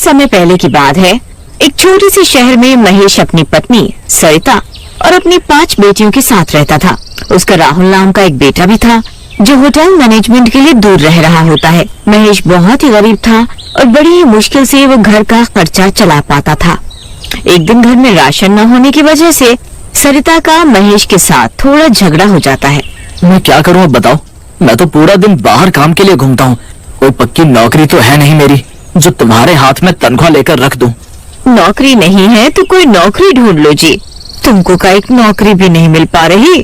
समय पहले की बात है। एक छोटे से शहर में महेश अपनी पत्नी सरिता और अपनी 5 बेटियों के साथ रहता था। उसका राहुल नाम का एक बेटा भी था जो होटल मैनेजमेंट के लिए दूर रह रहा होता है। महेश बहुत ही गरीब था और बड़ी ही मुश्किल से वो घर का खर्चा चला पाता था। एक दिन घर में राशन न होने की वजह से सरिता का महेश के साथ थोड़ा झगड़ा हो जाता है। मैं क्या करूं अब बताओ? मैं तो पूरा दिन बाहर काम के लिए घूमता हूँ। कोई पक्की नौकरी तो है नहीं मेरी जो तुम्हारे हाथ में तनख्वाह लेकर रख दूं। नौकरी नहीं है तो कोई नौकरी ढूंढ लो जी। तुमको का एक नौकरी भी नहीं मिल पा रही।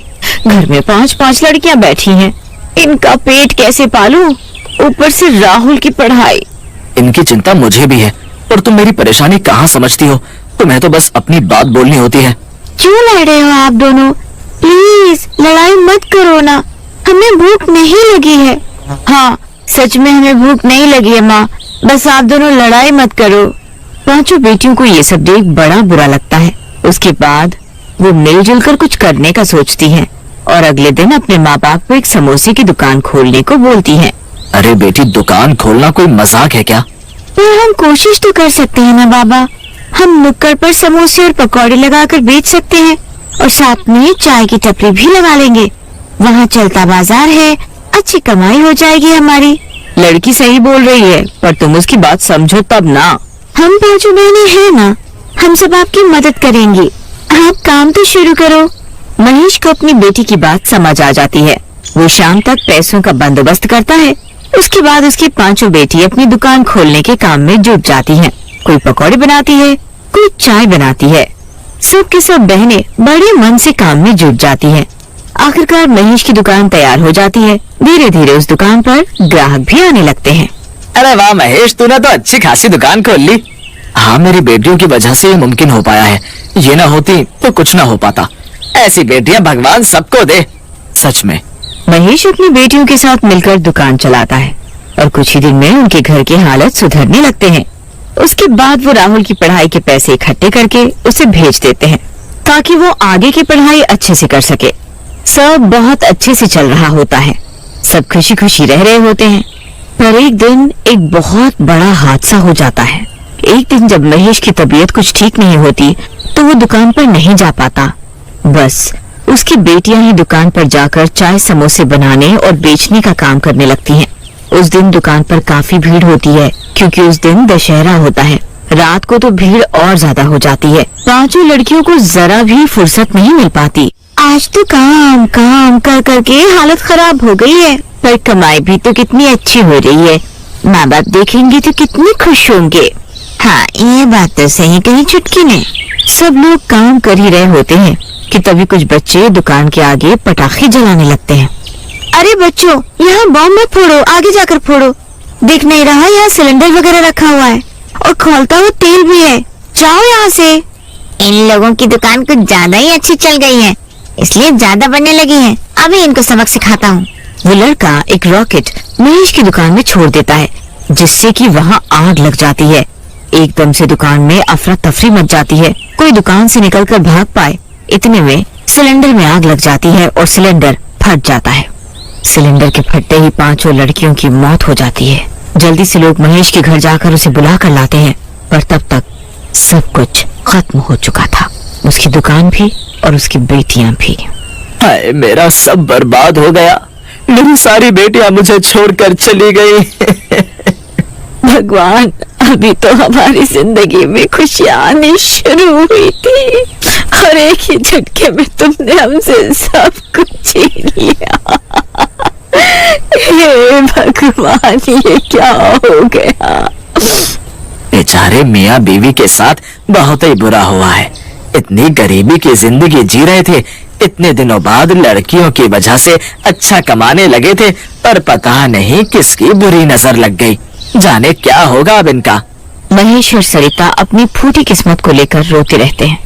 घर में 5-5 लड़कियां बैठी हैं। इनका पेट कैसे पालूं? ऊपर से राहुल की पढ़ाई। इनकी चिंता मुझे भी है, पर तुम मेरी परेशानी कहाँ समझती हो? तुम्हें तो बस अपनी बात बोलनी होती है। क्यों लड़ रहे हो आप दोनों? प्लीज लड़ाई मत करो ना, हमें भूख नहीं लगी है। हाँ सच में हमें भूख नहीं लगी है माँ, बस आप दोनों लड़ाई मत करो। 5 बेटियों को ये सब देख बड़ा बुरा लगता है। उसके बाद वो मिलजुल कर कुछ करने का सोचती हैं और अगले दिन अपने माँ बाप को एक समोसे की दुकान खोलने को बोलती हैं। अरे बेटी, दुकान खोलना कोई मजाक है क्या? पर हम कोशिश तो कर सकते हैं ना बाबा। हम नुक्कड़ पर समोसे और पकौड़े लगाकर बेच सकते हैं और साथ में चाय की टपरी भी लगा लेंगे। वहाँ चलता बाजार है, अच्छी कमाई हो जाएगी हमारी। लड़की सही बोल रही है, पर तुम उसकी बात समझो तब ना। हम 5 बहनें हैं ना, हम सब आपकी मदद करेंगे। आप काम तो शुरू करो। महेश को अपनी बेटी की बात समझ आ जाती है। वो शाम तक पैसों का बंदोबस्त करता है। उसके बाद उसकी 5 बेटी अपनी दुकान खोलने के काम में जुट जाती हैं। कोई पकौड़े बनाती है, कोई चाय बनाती है। सब की सब बहनें बड़े मन से काम में जुट जाती हैं। आखिरकार महेश की दुकान तैयार हो जाती है। धीरे धीरे उस दुकान पर ग्राहक भी आने लगते हैं। अरे वाह महेश, तूने तो अच्छी खासी दुकान खोल ली। हाँ, मेरी बेटियों की वजह से ये मुमकिन हो पाया है। ये ना होती तो कुछ ना हो पाता। ऐसी बेटियां भगवान सबको दे। सच में महेश अपनी बेटियों के साथ मिलकर दुकान चलाता है और कुछ ही दिन में उनके घर की हालत सुधरने लगते हैं। उसके बाद वो राहुल की पढ़ाई के पैसे इकट्ठे करके उसे भेज देते हैं ताकि वो आगे की पढ़ाई अच्छे से कर सके। सब बहुत अच्छे से चल रहा होता है। सब खुशी खुशी रह रहे होते हैं। पर एक दिन एक बहुत बड़ा हादसा हो जाता है। एक दिन जब महेश की तबीयत कुछ ठीक नहीं होती तो वो दुकान पर नहीं जा पाता। बस उसकी बेटियां ही दुकान पर जाकर चाय समोसे बनाने और बेचने का काम करने लगती हैं। उस दिन दुकान पर काफी भीड़ होती है क्योंकि उस दिन दशहरा होता है। रात को तो भीड़ और ज्यादा हो जाती है। 5 लड़कियों को जरा भी फुर्सत नहीं मिल पाती। आज तो काम काम कर करके हालत खराब हो गई है, पर कमाई भी तो कितनी अच्छी हो रही है। माँ बाप देखेंगे तो कितने खुश होंगे। हाँ ये बात तो सही कही चुटकी ने। सब लोग काम कर ही रहे होते हैं कि तभी कुछ बच्चे दुकान के आगे पटाखे जलाने लगते हैं। अरे बच्चों, यहाँ बम मत फोड़ो, आगे जाकर फोड़ो। दिख नहीं रहा यहाँ सिलेंडर वगैरह रखा हुआ है और खौलता हुआ तेल भी है। जाओ यहाँ से। इन लोगों की दुकान कुछ ज्यादा ही अच्छी चल गई है, इसलिए ज्यादा बनने लगी है। अभी इनको सबक सिखाता हूँ। वो लड़का एक रॉकेट महेश की दुकान में छोड़ देता है जिससे कि वहाँ आग लग जाती है। एकदम से दुकान में अफरा तफरी मच जाती है। कोई दुकान से निकलकर भाग पाए इतने में सिलेंडर में आग लग जाती है और सिलेंडर फट जाता है। सिलेंडर के फटते ही 5 लड़कियों की मौत हो जाती है। जल्दी से लोग महेश के घर जाकर उसे बुला कर लाते हैं, पर तब तक सब कुछ खत्म हो चुका था, उसकी दुकान भी और उसकी बेटियां भी। हाय, मेरा सब बर्बाद हो गया। मेरी सारी बेटियां मुझे छोड़कर चली गई। भगवान, अभी तो हमारी जिंदगी में खुशियां आनी शुरू हुई थी और एक ही झटके में तुमने हमसे सब कुछ छीन लिया। हे भगवान, ये क्या हो गया? बेचारे मियाँ बीवी के साथ बहुत ही बुरा हुआ है। इतनी गरीबी की जिंदगी जी रहे थे, इतने दिनों बाद लड़कियों की वजह से अच्छा कमाने लगे थे, पर पता नहीं किसकी बुरी नजर लग गई। जाने क्या होगा अब इनका। महेश और सरिता अपनी फूटी किस्मत को लेकर रोते रहते हैं।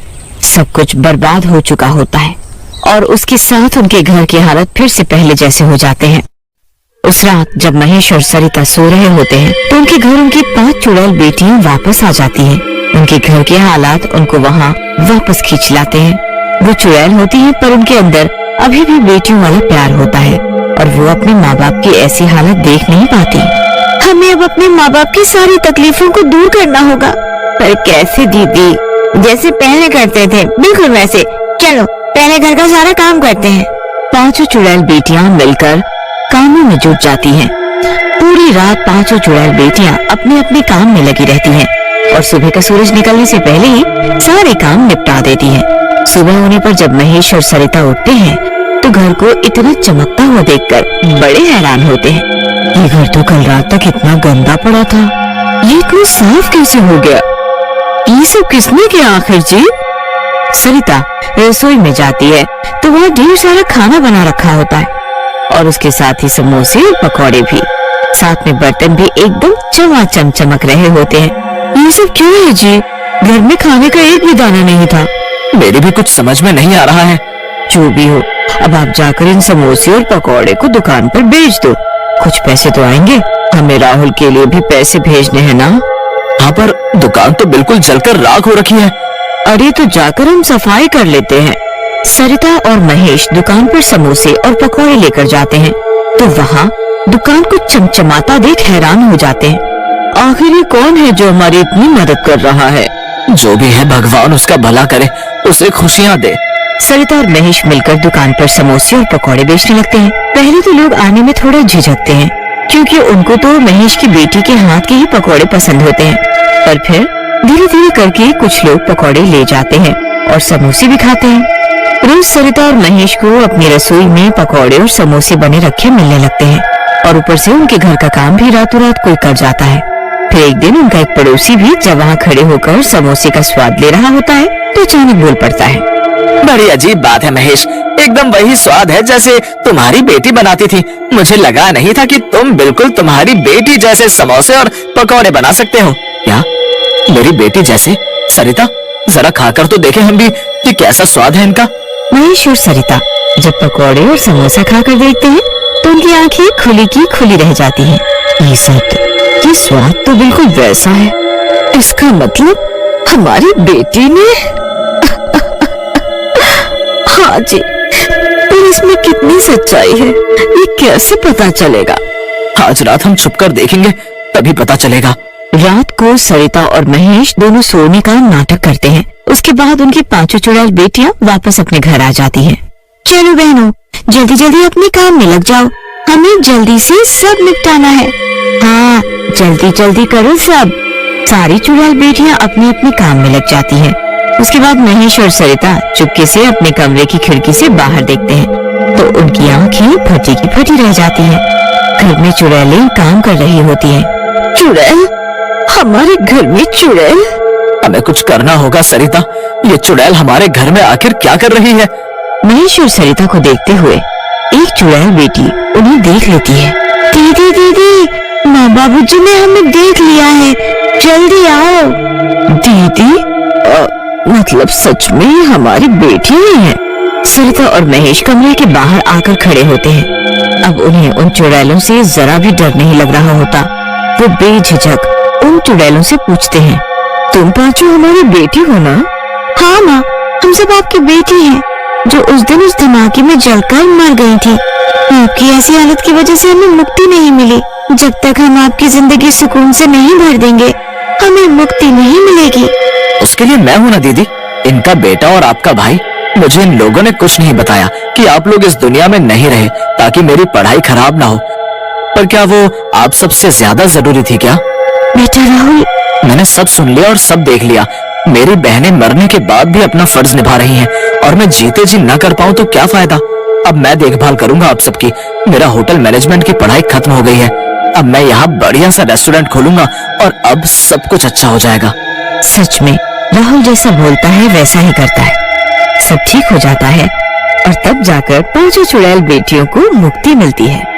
सब कुछ बर्बाद हो चुका होता है और उसके साथ उनके घर की हालत फिर से पहले जैसे हो जाते हैं। उस रात जब महेश और सरिता सो रहे होते हैं तो उनके घर उनकी 5 चुड़ैल बेटियां वापस आ जाती हैं। उनके घर के हालात उनको वहाँ वापस खींच लाते हैं। वो चुड़ैल होती हैं पर उनके अंदर अभी भी बेटियों वाला प्यार होता है और वो अपने माँ बाप की ऐसी हालत देख नहीं पाती। हमें हमें अब अपने माँ बाप की सारी तकलीफों को दूर करना होगा। पर कैसे दीदी? जैसे पहले करते थे, बिल्कुल वैसे। चलो पहले घर का सारा काम करते हैं। पांचों चुड़ैल बेटियां मिलकर कामों में जुट जाती हैं। पूरी रात पांचों चुड़ैल बेटियां अपने अपने काम में लगी रहती हैं और सुबह का सूरज निकलने से पहले ही सारे काम निपटा देती हैं। सुबह होने पर जब महेश और सरिता उठते हैं तो घर को इतना चमकता हुआ देखकर बड़े हैरान होते हैं। ये घर तो कल रात तक इतना गंदा पड़ा था, ये इतना साफ कैसे हो गया? ये सब किसने किया आखिर जी? सरिता रसोई में जाती है तो वहाँ ढेर सारा खाना बना रखा होता है और उसके साथ ही समोसे और पकौड़े भी। साथ में बर्तन भी एकदम चमाचम चमक रहे होते हैं। ये सब क्यों है जी? घर में खाने का एक भी दाना नहीं था। मेरी भी कुछ समझ में नहीं आ रहा है। जो भी हो, अब आप जाकर इन समोसे और पकौड़े को दुकान पर बेच दो, कुछ पैसे तो आएंगे। हमें राहुल के लिए भी पैसे भेजने हैं ना। हाँ, पर दुकान तो बिल्कुल जलकर राख हो रखी है। अरे तो जाकर हम सफाई कर लेते हैं। सरिता और महेश दुकान पर समोसे और पकौड़े लेकर जाते हैं तो वहाँ दुकान को चमचमाता देख हैरान हो जाते हैं। आखिर ये कौन है जो हमारी इतनी मदद कर रहा है? जो भी है भगवान उसका भला करे, उसे खुशियाँ दे। सरिता और महेश मिलकर दुकान पर समोसे और पकौड़े बेचने लगते हैं। पहले तो लोग आने में थोड़ा झिझकते हैं क्योंकि उनको तो महेश की बेटी के हाथ के ही पकौड़े पसंद होते हैं, पर फिर धीरे धीरे करके कुछ लोग पकौड़े ले जाते हैं और समोसे भी खाते हैं। रोज सरिता और महेश को अपनी रसोई में पकौड़े और समोसे बने रखे मिलने लगते हैं और ऊपर से उनके घर का काम भी रातों रात कोई कर जाता है। फिर एक दिन उनका एक पड़ोसी भी जब वहाँ खड़े होकर समोसे का स्वाद ले रहा होता है तो अचानक बोल पड़ता है, बड़ी अजीब बात है महेश, एकदम वही स्वाद है जैसे तुम्हारी बेटी बनाती थी। मुझे लगा नहीं था कि तुम बिल्कुल तुम्हारी बेटी जैसे समोसे और पकौड़े बना सकते हो। क्या मेरी बेटी जैसे? सरिता जरा खाकर तो देखें हम भी कि कैसा स्वाद है इनका। महेश और सरिता जब पकौड़े और समोसा खाकर देखते हैं तो उनकी आंखें खुली की खुली रह जाती हैं। ये सत्य, ये स्वाद तो बिल्कुल वैसा है। इसका मतलब हमारी बेटी ने हाँ जी, पर इसमें कितनी सच्चाई है ये कैसे पता चलेगा? आज रात हम छुपकर देखेंगे तभी पता चलेगा। रात को सरिता और महेश दोनों सोने का नाटक करते हैं। उसके बाद उनकी पांचों चुड़ैल बेटियां वापस अपने घर आ जाती हैं। चलो बहनों, जल्दी जल्दी अपने काम में लग जाओ, हमें जल्दी से सब निपटाना है। हाँ, जल्दी जल्दी करो सब। सारी चुड़ैल बेटियां अपने अपने काम में लग जाती हैं। उसके बाद महेश और सरिता चुपके से अपने कमरे की खिड़की से बाहर देखते हैं तो उनकी आंखें फटी की फटी रह जाती हैं। घर में चुड़ैलें काम कर रही होती हैं। चुड़ैल? हमारे घर में चुड़ैल? हमें कुछ करना होगा सरिता, ये चुड़ैल हमारे घर में आखिर क्या कर रही है? महेश और सरिता को देखते हुए एक चुड़ैल बेटी उन्हें देख लेती है। दीदी दीदी, माँ बाबूजी ने हमें देख लिया है, जल्दी आओ। दीदी? मतलब सच में ये हमारी बेटी ही है? सरिता और महेश कमरे के बाहर आकर खड़े होते हैं। अब उन्हें उन चुड़ैलों से जरा भी डर नहीं लग रहा होता। वो बेझिझक उन चुड़ैलों से पूछते हैं, तुम पांचों हमारी बेटी हो ना? हाँ माँ, हम सब आपकी बेटी हैं, जो उस दिन उस धमाके में जलकर मर गई थी। आपकी ऐसी हालत की वजह से हमें मुक्ति नहीं मिली। जब तक हम आपकी जिंदगी सुकून से नहीं भर देंगे, हमें मुक्ति नहीं मिलेगी। उसके लिए मैं हूँ ना दीदी, इनका बेटा और आपका भाई। मुझे इन लोगों ने कुछ नहीं बताया कि आप लोग इस दुनिया में नहीं रहे ताकि मेरी पढ़ाई खराब ना हो। पर क्या वो आप सबसे ज्यादा जरूरी थी क्या? बेटा राहुल, मैंने सब सुन लिया और सब देख लिया। मेरी बहनें मरने के बाद भी अपना फर्ज निभा रही हैं और मैं जीते जी न कर पाऊँ तो क्या फायदा। अब मैं देखभाल करूंगा आप सबकी। मेरा होटल मैनेजमेंट की पढ़ाई खत्म हो गई है। अब मैं यहाँ बढ़िया सा रेस्टोरेंट खोलूंगा और अब सब कुछ अच्छा हो जाएगा। सच में राहुल जैसा बोलता है वैसा ही करता है। सब ठीक हो जाता है और तब जाकर पांचों चुड़ैल बेटियों को मुक्ति मिलती है।